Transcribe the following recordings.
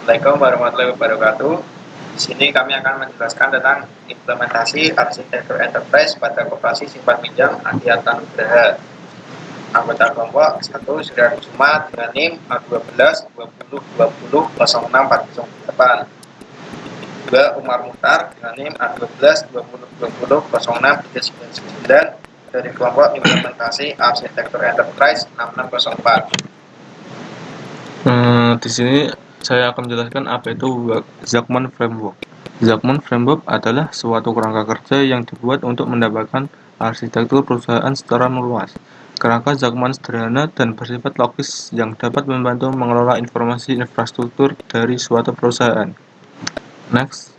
Assalamualaikum warahmatullahi wabarakatuh. Di sini kami akan menjelaskan tentang implementasi arsitektur enterprise pada koperasi simpan pinjam Adiata Nugraha. Anggota kelompok 1 Saudara Jumat dengan NIM A12 20 20 06 408. 2 Umar Muhtar dengan NIM A12 20 20 06 399 dari kelompok implementasi arsitektur enterprise 6604. Di sini saya akan menjelaskan apa itu Zachman Framework. Zachman Framework adalah suatu kerangka kerja yang dibuat untuk mendapatkan arsitektur perusahaan secara meluas. Kerangka Zachman sederhana dan bersifat logis yang dapat membantu mengelola informasi infrastruktur dari suatu perusahaan. Next.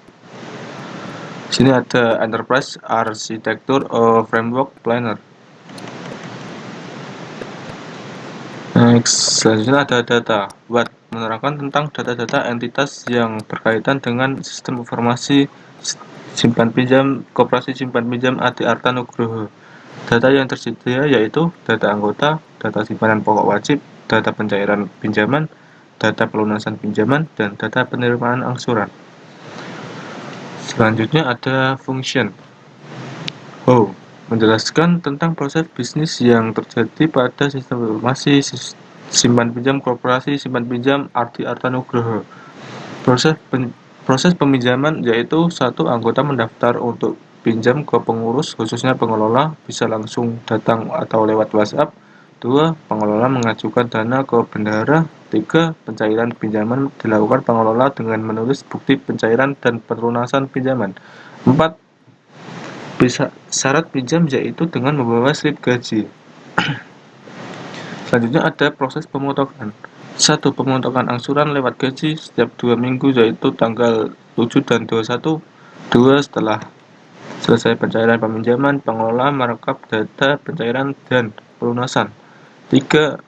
Sini ada Enterprise Architecture Framework Planner. Next, selanjutnya ada data. What? Menerangkan tentang data-data entitas yang berkaitan dengan sistem informasi simpan pinjam koperasi simpan pinjam Adiata Nugroho. Data yang tersedia yaitu data anggota, data simpanan pokok wajib, data pencairan pinjaman, data pelunasan pinjaman, dan data penerimaan angsuran. Selanjutnya ada function. How? Menjelaskan tentang proses bisnis yang terjadi pada sistem informasi simpan pinjam koperasi simpan pinjam Adiata Nugroho. Proses peminjaman yaitu satu anggota mendaftar untuk pinjam ke pengurus, khususnya pengelola, bisa langsung datang atau lewat WhatsApp. 2. Pengelola mengajukan dana ke bendahara. 3. Pencairan pinjaman dilakukan pengelola dengan menulis bukti pencairan dan pelunasan pinjaman. 4. Syarat pinjam yaitu dengan membawa slip gaji. Selanjutnya ada proses pemotongan. 1. Pemotongan angsuran lewat gaji setiap 2 minggu yaitu tanggal 7 dan 21. 2. Setelah selesai pencairan peminjaman, pengelola merekap data pencairan dan pelunasan. 3.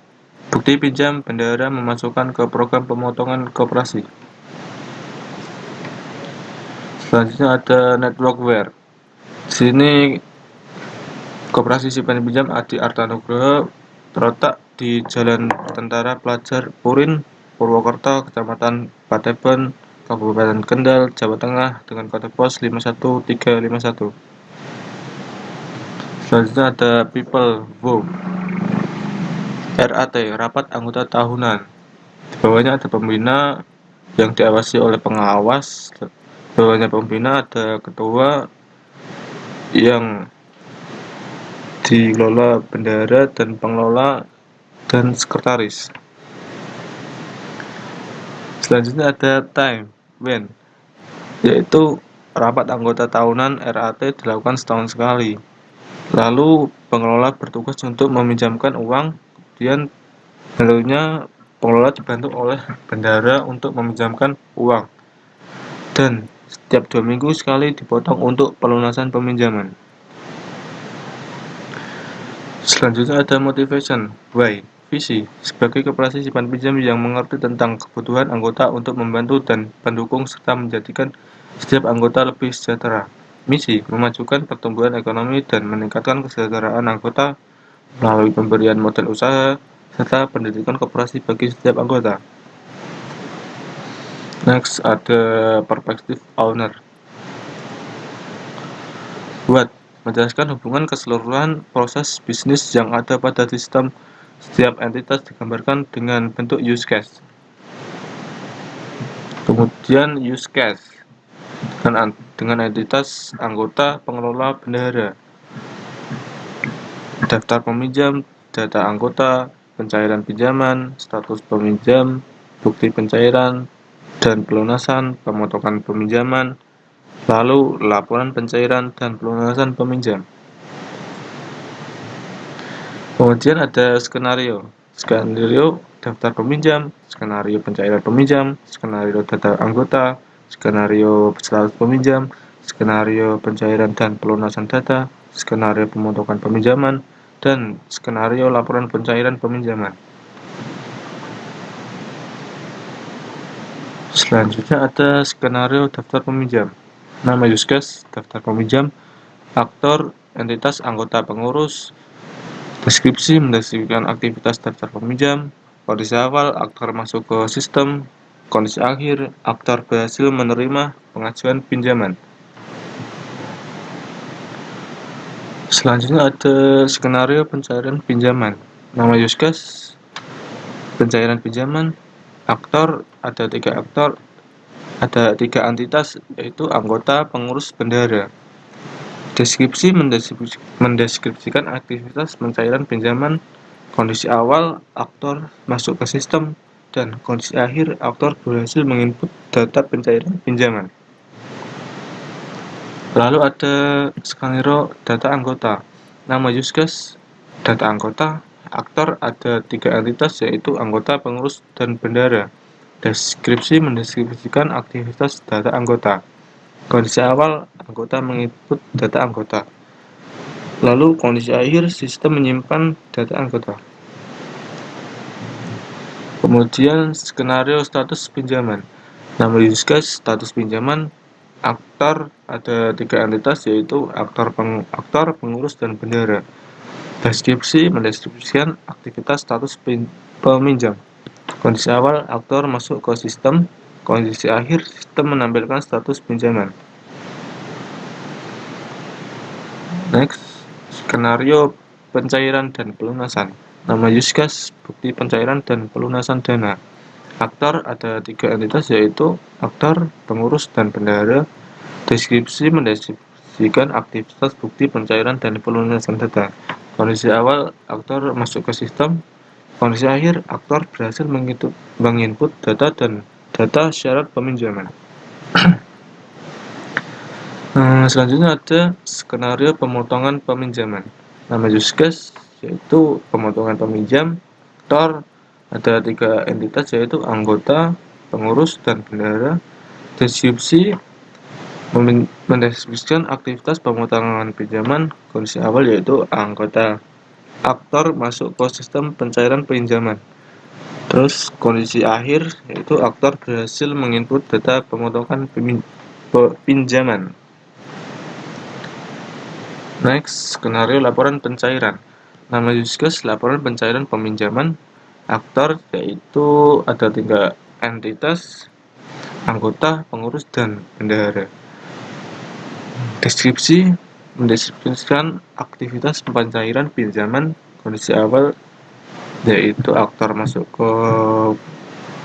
Bukti pinjam, bendahara memasukkan ke program pemotongan koperasi. Selanjutnya ada networkware. Sini koperasi simpan pinjam Adiata Nugroho terletak di Jalan Tentara Pelajar Purin, Purwokerto, Kecamatan Pateben, Kabupaten Kendal, Jawa Tengah dengan kode pos 51351. Selanjutnya ada People Vote. RAT, Rapat Anggota Tahunan. Di bawahnya ada pembina yang diawasi oleh pengawas. Di bawahnya pembina ada ketua yang dikelola bendahara dan pengelola dan sekretaris. Selanjutnya ada time when, yaitu rapat anggota tahunan RAT dilakukan setahun sekali. Lalu pengelola bertugas untuk meminjamkan uang, kemudian selanjutnya pengelola dibantu oleh bendahara untuk meminjamkan uang, dan setiap 2 minggu sekali dipotong untuk pelunasan peminjaman. Selanjutnya ada motivation, why, visi. Sebagai koperasi simpan pinjam yang mengerti tentang kebutuhan anggota untuk membantu dan mendukung serta menjadikan setiap anggota lebih sejahtera. Misi, memajukan pertumbuhan ekonomi dan meningkatkan kesejahteraan anggota melalui pemberian modal usaha serta pendidikan koperasi bagi setiap anggota. Next ada perspektif owner. What? Menjelaskan hubungan keseluruhan proses bisnis yang ada pada sistem. Setiap entitas digambarkan dengan bentuk use case. Kemudian use case dengan entitas anggota, pengelola, bendahara. Daftar peminjam, data anggota, pencairan pinjaman, status peminjam, bukti pencairan dan pelunasan, pemotongan peminjaman, lalu laporan pencairan dan pelunasan peminjam. Kemudian ada skenario daftar peminjam, skenario pencairan peminjam, skenario data anggota, skenario status peminjam, skenario pencairan dan pelunasan data, skenario pemotongan peminjaman, dan skenario laporan pencairan peminjaman. Selanjutnya ada skenario daftar peminjam. Nama use case daftar peminjam, aktor entitas anggota pengurus, deskripsi mendeskripsikan aktivitas daftar peminjam, kondisi awal aktor masuk ke sistem, kondisi akhir, aktor berhasil menerima pengajuan pinjaman. Selanjutnya ada skenario pencairan pinjaman. Nama use case pencairan pinjaman. Aktor ada 3 aktor, ada 3 entitas, yaitu anggota, pengurus, bendahara. Deskripsi mendeskripsikan aktivitas pencairan pinjaman. Kondisi awal, aktor masuk ke sistem, dan kondisi akhir, aktor berhasil menginput data pencairan pinjaman. Lalu ada skenario data anggota. Nama use case data anggota. Aktor ada 3 entitas, yaitu anggota, pengurus, dan bendahara. Deskripsi mendeskripsikan aktivitas data anggota. Kondisi awal, anggota menginput data anggota. Lalu kondisi akhir, sistem menyimpan data anggota. Kemudian skenario status pinjaman. Nama use case status pinjaman. Aktor ada 3 entitas, yaitu aktor, pengurus, dan bendahara. Deskripsi mendeskripsikan aktivitas status peminjam. Kondisi awal, aktor masuk ke sistem. Kondisi akhir, sistem menampilkan status pinjaman. Next, skenario pencairan dan pelunasan. Nama use case bukti pencairan dan pelunasan dana. Aktor ada 3 entitas, yaitu aktor, pengurus, dan bendahara. Deskripsi mendeskripsikan aktivitas bukti pencairan dan pelunasan data. Kondisi awal, aktor masuk ke sistem. Kondisi akhir, aktor berhasil menginput data dan data syarat peminjaman. Selanjutnya ada skenario pemotongan peminjaman. Nama use case yaitu pemotongan peminjam. Aktor ada 3 entitas, yaitu anggota, pengurus, dan bendahara. Deskripsi mendeskripsikan aktivitas pemotongan pinjaman. Kondisi awal yaitu anggota. Aktor masuk ke sistem pencairan pinjaman. Terus kondisi akhir yaitu aktor berhasil menginput data pemotongan pinjaman. Next, skenario laporan pencairan. Nama use case laporan pencairan peminjaman. Aktor yaitu ada 3 entitas, anggota, pengurus, dan bendahara. Deskripsi mendeskripsikan aktivitas pencairan pinjaman. Kondisi awal yaitu aktor masuk ke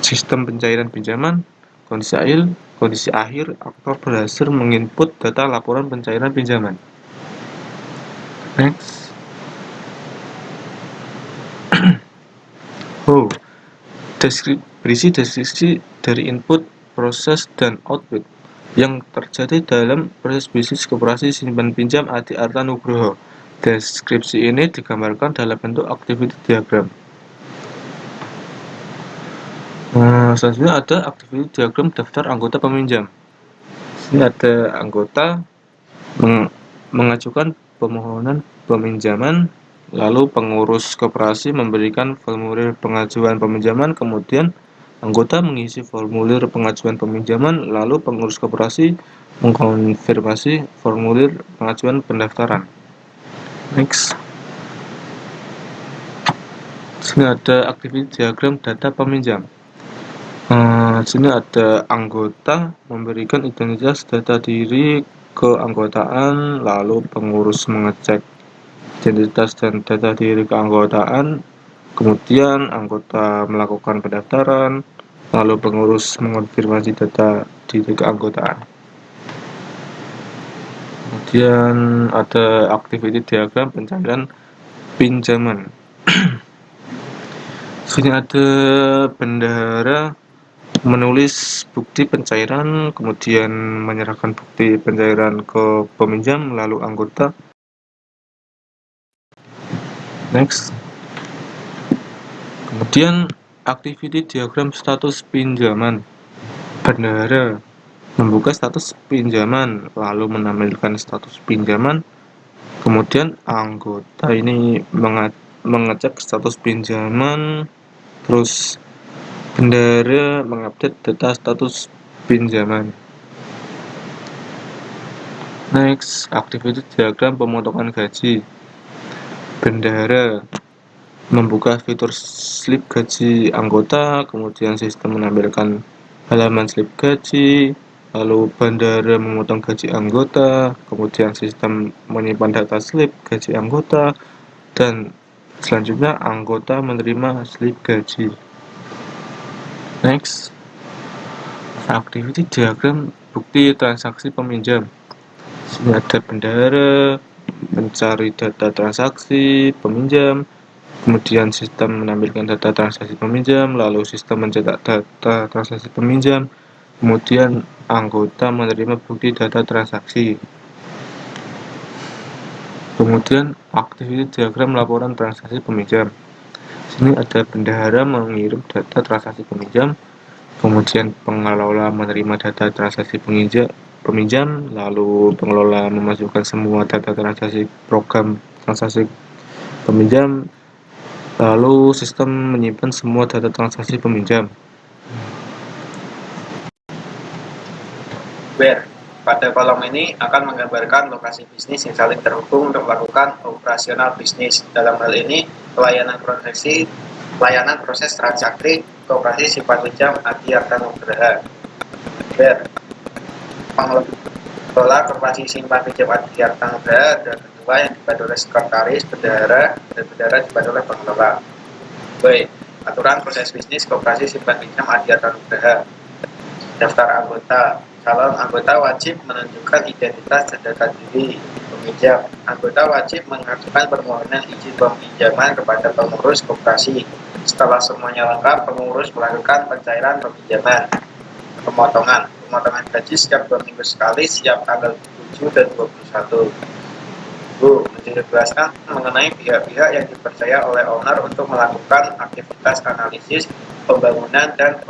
sistem pencairan pinjaman. Kondisi akhir aktor berhasil menginput data laporan pencairan pinjaman. Next. Berisi deskripsi dari input, proses, dan output yang terjadi dalam proses bisnis koperasi simpan pinjam Adi Arta Nugroho. Deskripsi ini digambarkan dalam bentuk activity diagram. Selanjutnya ada activity diagram daftar anggota peminjam. Ini ada anggota mengajukan permohonan peminjaman, lalu pengurus koperasi memberikan formulir pengajuan peminjaman, kemudian anggota mengisi formulir pengajuan peminjaman, lalu pengurus koperasi mengkonfirmasi formulir pengajuan pendaftaran. Next. Sini ada activity diagram data peminjam. Sini ada anggota memberikan identitas data diri keanggotaan, lalu pengurus mengecek identitas dan data diri keanggotaan, kemudian anggota melakukan pendaftaran, lalu pengurus mengonfirmasi data diri keanggotaan. Kemudian ada activity diagram pencairan pinjaman. Sini ada bendahara menulis bukti pencairan, kemudian menyerahkan bukti pencairan ke peminjam, lalu anggota. Next. Kemudian activity diagram status pinjaman. Bendahara membuka status pinjaman, lalu menampilkan status pinjaman. Kemudian anggota ini mengecek status pinjaman, terus bendahara mengupdate data status pinjaman. Next, activity diagram pemotongan gaji. Bendahara membuka fitur slip gaji anggota, kemudian sistem menampilkan halaman slip gaji, lalu bandara memotong gaji anggota, kemudian sistem menyimpan data slip gaji anggota, dan selanjutnya anggota menerima slip gaji. Next, activity diagram bukti transaksi peminjam. Sini ada bendahara mencari data transaksi peminjam, kemudian sistem menampilkan data transaksi peminjam, lalu sistem mencetak data transaksi peminjam, kemudian anggota menerima bukti data transaksi. Kemudian activity diagram laporan transaksi peminjam. Sini ada bendahara mengirim data transaksi peminjam, kemudian pengelola menerima data transaksi peminjam, lalu pengelola memasukkan semua data transaksi program transaksi peminjam, lalu sistem menyimpan semua data transaksi peminjam. Where pada kolom ini akan menggambarkan lokasi bisnis yang saling terhubung untuk melakukan operasional bisnis. Dalam hal ini, pelayanan proses transaksi koperasi simpan pinjam Adi Arta Nugraha. Where pengelola koperasi simpan pinjam Adi Arta Nugraha dan ketua yang dibantu oleh sekretaris, bendahara, dan bendahara dibantu oleh pengelola. B. Aturan proses bisnis koperasi simpan pinjam Adi Arta Nugraha. Daftar anggota. Calon anggota wajib menunjukkan identitas dan data diri peminjam. Anggota wajib mengajukan permohonan izin peminjaman kepada pengurus koperasi. Setelah semuanya lengkap, pengurus melakukan pencairan peminjaman. Pemotongan gaji setiap 2 minggu sekali, setiap tanggal 7 dan 21. Bu, menjelaskan mengenai pihak-pihak yang dipercaya oleh owner untuk melakukan aktivitas analisis, pembangunan, dan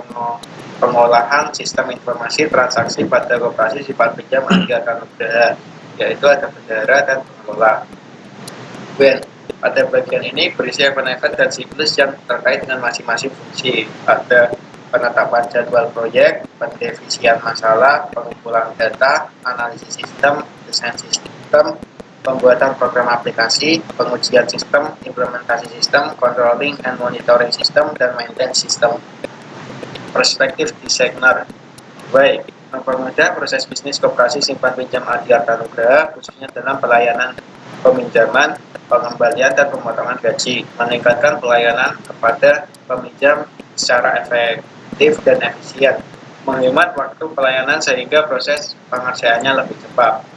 pengolahan sistem informasi transaksi pada koperasi simpan pinjam Adi Arta Nugraha, yaitu ada bendahara dan pengelola. Pada bagian ini berisi benefit dan siklus yang terkait dengan masing-masing fungsi. Ada penetapan jadwal proyek, pendefinian masalah, pengumpulan data, analisis sistem, desain sistem, pembuatan program aplikasi, pengujian sistem, implementasi sistem, controlling and monitoring sistem, dan maintenance sistem. Perspektif designer. Baik, mempermudah proses bisnis koperasi simpan pinjam Adi Arta Nugraha khususnya dalam pelayanan peminjaman, pengembalian, dan pemotongan gaji, meningkatkan pelayanan kepada peminjam secara efektif dan efisien, menghemat waktu pelayanan sehingga proses pengerjaannya lebih cepat.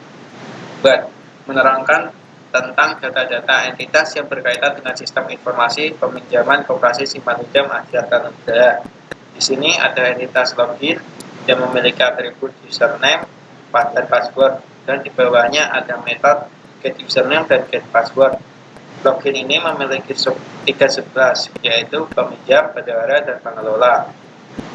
Menerangkan tentang data-data entitas yang berkaitan dengan sistem informasi peminjaman koperasi simpan pinjam Adi Arta Nugraha. Di sini ada entitas login yang memiliki atribut username, dan password, dan di bawahnya ada metode get username dan get password. Login ini memiliki sub 311, yaitu peminjam, bendahara, dan pengelola.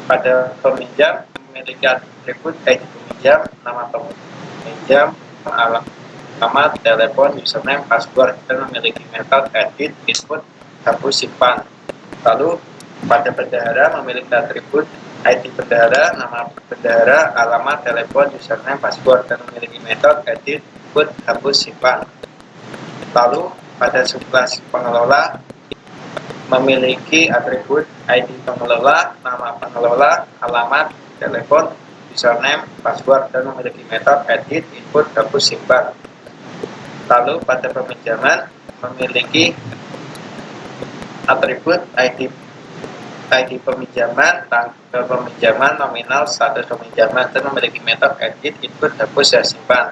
Pada peminjam memiliki atribut ID peminjam, nama peminjam, alamat, telepon, username, password, dan memiliki metode edit, input, hapus, simpan. Lalu pada bendahara memiliki atribut ID bendahara, nama bendahara, alamat, telepon, username, password, dan memiliki metode edit, input, hapus, simpan. Lalu pada subclass pengelola memiliki atribut ID pengelola, nama pengelola, alamat, telepon, username, password, dan memiliki metode edit, input, hapus, simpan. Lalu pada peminjaman memiliki atribut ID peminjaman, tanggal peminjaman, nominal, status peminjaman, dan memiliki metode edit, input, hapus, dan simpan.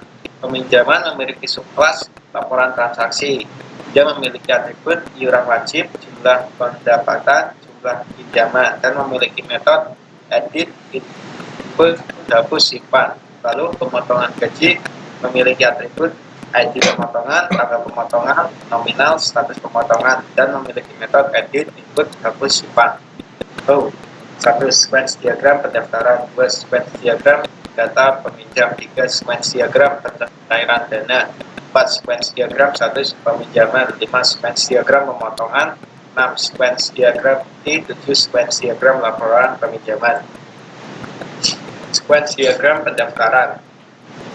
Peminjaman memiliki subclass laporan transaksi. Dia memiliki atribut iuran wajib, jumlah pendapatan, jumlah pinjaman, dan memiliki metode edit, input, hapus, simpan. Lalu pemotongan gaji memiliki atribut ID pemotongan, tanggal pemotongan, nominal, status pemotongan, dan memiliki metode edit, input, hapus, simpan. 1. Sequence diagram pendaftaran. 2. Sequence diagram data peminjam. 3. Sequence diagram pencairan dana. 4. Sequence diagram status peminjaman. 5. Sequence diagram pemotongan. 6. Sequence diagram bukti. 7. Sequence diagram laporan peminjaman. Sequence diagram pendaftaran.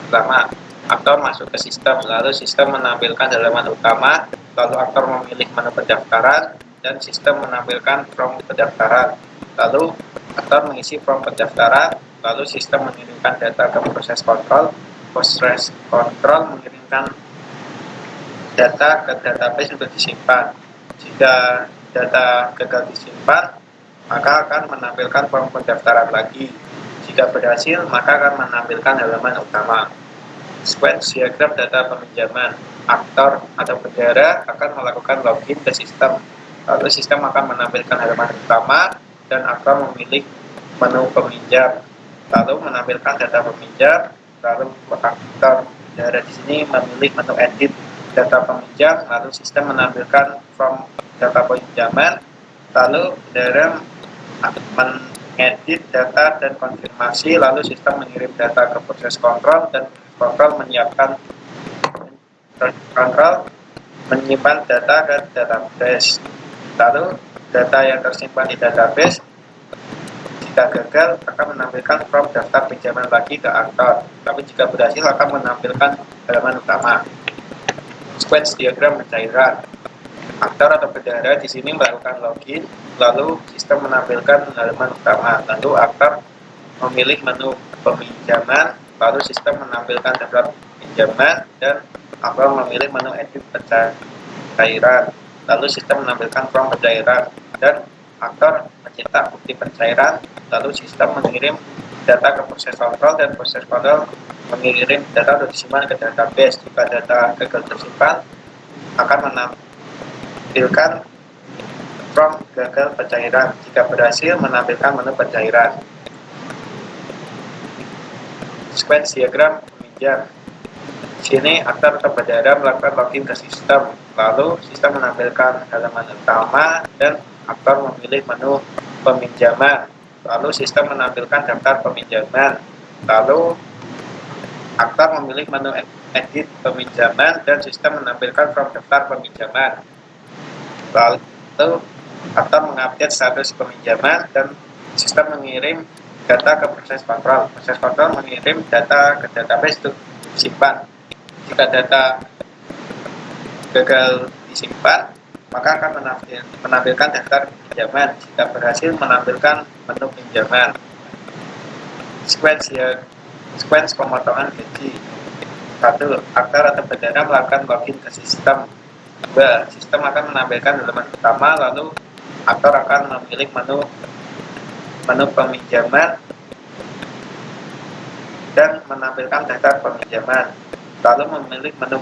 Pertama, aktor masuk ke sistem, lalu sistem menampilkan halaman utama, lalu aktor memilih menu pendaftaran, dan sistem menampilkan form pendaftaran. Lalu Aktor mengisi form pendaftaran, lalu sistem mengirimkan data ke proses kontrol mengirimkan data ke database untuk disimpan. Jika data gagal disimpan, maka akan menampilkan form pendaftaran lagi. Jika berhasil, maka akan menampilkan halaman utama. Sequence diagram data peminjaman. Aktor atau bendahara akan melakukan login ke sistem. Lalu sistem akan menampilkan halaman utama dan aktor memilih menu peminjam. Lalu menampilkan data peminjam. Lalu aktor bendahara di sini memilih menu edit data peminjam. Lalu sistem menampilkan form data peminjaman. Lalu bendahara mengedit data dan konfirmasi. Lalu sistem mengirim data ke proses kontrol dan kontrol menyiapkan kontrol menyimpan data ke database. Lalu data yang tersimpan di database jika gagal akan menampilkan form daftar pinjaman lagi ke aktor, tapi jika berhasil akan menampilkan halaman utama. Sequence diagram pencairan. Aktor atau bendahara di sini melakukan login, lalu sistem menampilkan halaman utama, lalu aktor memilih menu peminjaman, lalu sistem menampilkan daftar pinjaman dan aktor memilih menu edit pencairan, lalu sistem menampilkan form pencairan dan aktor mencetak bukti pencairan, lalu sistem mengirim data ke proses kontrol dan proses kontrol mengirim data untuk disimpan ke database. Jika data gagal tersimpan, akan menampilkan form gagal pencairan. Jika berhasil, menampilkan menu pencairan. Sequence diagram peminjam. Di sini aktor atau bendahara melakukan login ke sistem, lalu sistem menampilkan halaman utama dan aktor memilih menu peminjaman, lalu sistem menampilkan daftar peminjaman, lalu aktor memilih menu edit peminjaman dan sistem menampilkan form daftar peminjaman, lalu aktor mengupdate status peminjaman dan sistem mengirim data ke proses kontrol mengirim data ke database untuk disimpan. Jika data gagal disimpan, maka akan menampilkan daftar pinjaman. Jika berhasil, menampilkan menu pinjaman. Sequence pemotongan gaji. 1. Aktor atau bendahara melakukan login ke sistem. 2. Sistem akan menampilkan halaman utama, lalu aktor akan memilih menu peminjaman dan menampilkan daftar peminjaman, lalu memilih menu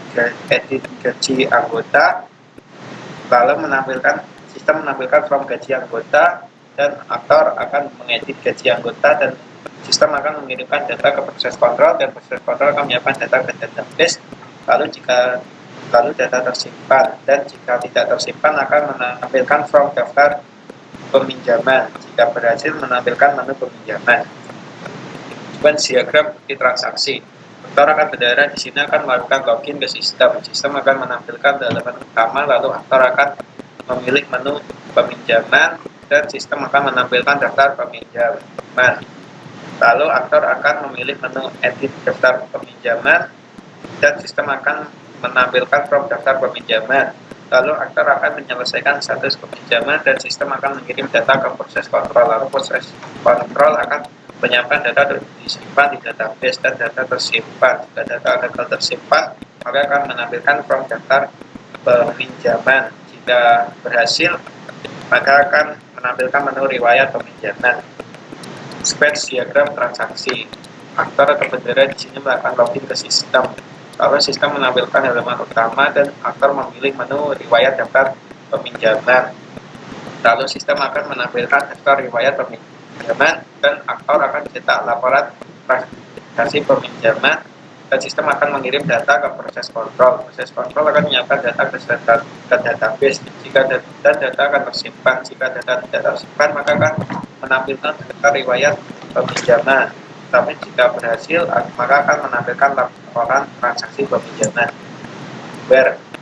edit gaji anggota, lalu sistem menampilkan form gaji anggota dan aktor akan mengedit gaji anggota dan sistem akan mengirimkan data ke proses kontrol dan proses kontrol akan menyiapkan data ke database. Lalu data tersimpan dan jika tidak tersimpan akan menampilkan form daftar peminjaman. Jika berhasil, menampilkan menu peminjaman. Sequence diagram bukti transaksi. Aktor akan bendahara di sini akan melakukan login ke sistem. Sistem akan menampilkan halaman utama, lalu aktor akan memilih menu peminjaman dan sistem akan menampilkan daftar peminjaman. Lalu aktor akan memilih menu edit daftar peminjaman dan sistem akan menampilkan form daftar peminjaman. Lalu aktor akan menyelesaikan status peminjaman dan sistem akan mengirim data ke proses kontrol. Lalu proses kontrol akan menyiapkan data disimpan di database dan data tersimpan. Jika data gagal tersimpan, maka akan menampilkan form daftar peminjaman. Jika berhasil, maka akan menampilkan menu riwayat peminjaman. Sequence diagram transaksi. Aktor atau bendahara di sini melakukan login ke sistem. Lalu sistem menampilkan halaman utama dan aktor memilih menu riwayat daftar peminjaman. Lalu sistem akan menampilkan daftar riwayat peminjaman dan aktor akan cetak laporan transaksi peminjaman dan sistem akan mengirim data ke proses kontrol. Proses kontrol akan menyiapkan data ke database. Jika data akan tersimpan, jika data tidak tersimpan, maka akan menampilkan data riwayat peminjaman. Tapi jika berhasil, maka akan menampilkan laporan transaksi peminjaman.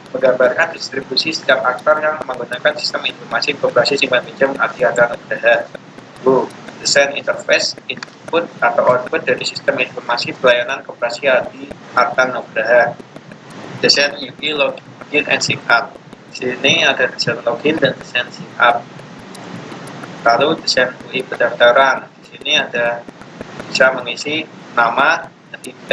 Menggambarkan distribusi setiap aktor yang menggunakan sistem informasi koperasi simpan pinjam Ardianta Nugraha. Desain interface input atau output dari sistem informasi pelayanan koperasi Ardianta Nugraha. Desain UI login and sign up. Di sini ada desain login dan desain sign up. Lalu desain UI pendaftaran. Di sini ada bisa mengisi nama, IP,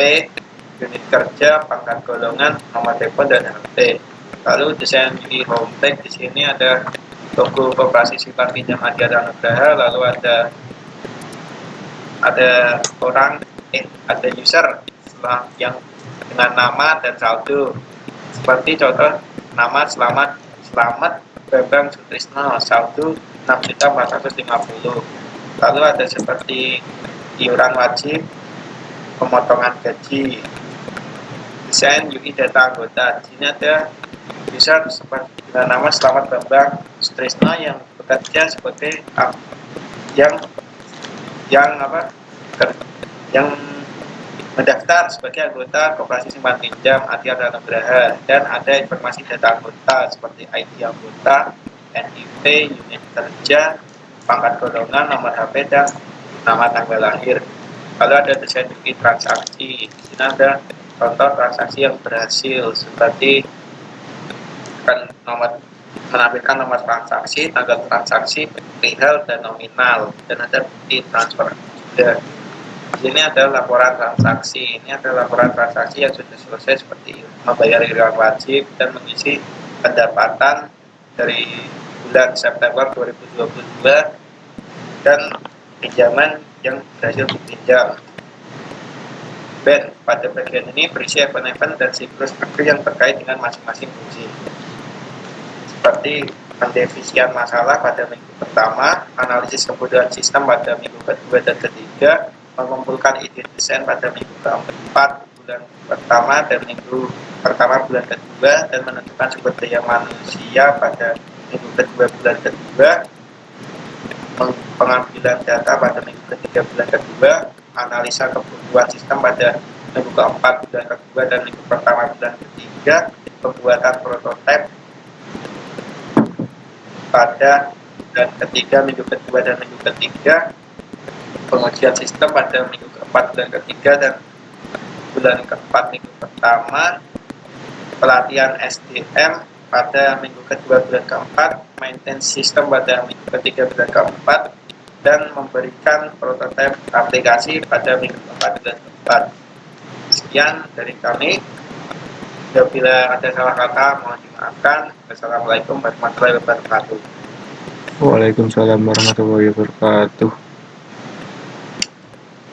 unit kerja, pangkat golongan, nomor telepon dan RT. Lalu desain UI homepage. Di sini ada logo Koperasi Simpan Pinjam Adiata Nugraha, lalu ada ada user yang dengan nama dan saldo. Seperti contoh nama Selamat Bambang Sutrisno, saldo 6.450.000. Lalu ada seperti iuran wajib, pemotongan gaji, desain UI data anggota. Di sini ada user seperti dengan nama Selamat Bambang Sutrisno yang bekerja sebagai yang mendaftar sebagai anggota Koperasi Simpan Pinjam Adiata Nugraha, dan ada informasi data anggota seperti ID anggota, NIP, unit kerja, pangkat golongan, nomor HP, dan nama tanggal lahir. Lalu ada desain UI transaksi. Di sini ada contoh transaksi yang berhasil seperti menampilkan nomor transaksi, tanggal transaksi, perihal, dan nominal, dan ada bukti transfer juga. Di sini ada laporan transaksi. Ini ada laporan transaksi yang sudah selesai seperti membayar iuran wajib dan mengisi pendapatan dari bulan September 2022 dan pinjaman yang berhasil dipinjam. Dan pada bagian ini berisi event-event dan siklus aktif yang terkait dengan masing-masing fungsi. Seperti pendefisian masalah pada minggu pertama, analisis kebutuhan sistem pada minggu kedua dan ketiga, mengumpulkan ide desain pada minggu keempat bulan pertama dan minggu pertama bulan kedua, dan menentukan sumber daya manusia pada minggu kedua bulan kedua, pengambilan data pada minggu ketiga bulan kedua, analisa kebutuhan sistem pada minggu keempat bulan kedua dan minggu pertama bulan ketiga, pembuatan prototipe pada bulan ketiga, minggu kedua dan minggu ketiga, pengujian sistem pada minggu keempat bulan ketiga dan bulan keempat minggu pertama, pelatihan SDM pada minggu kedua bulan keempat, maintenance sistem pada minggu ketiga bulan keempat, dan memberikan prototipe aplikasi pada minggu keempat bulan keempat. Sekian dari kami. Bila ada salah kata mohon dimaafkan. Wassalamualaikum warahmatullahi wabarakatuh. Waalaikumsalam warahmatullahi wabarakatuh.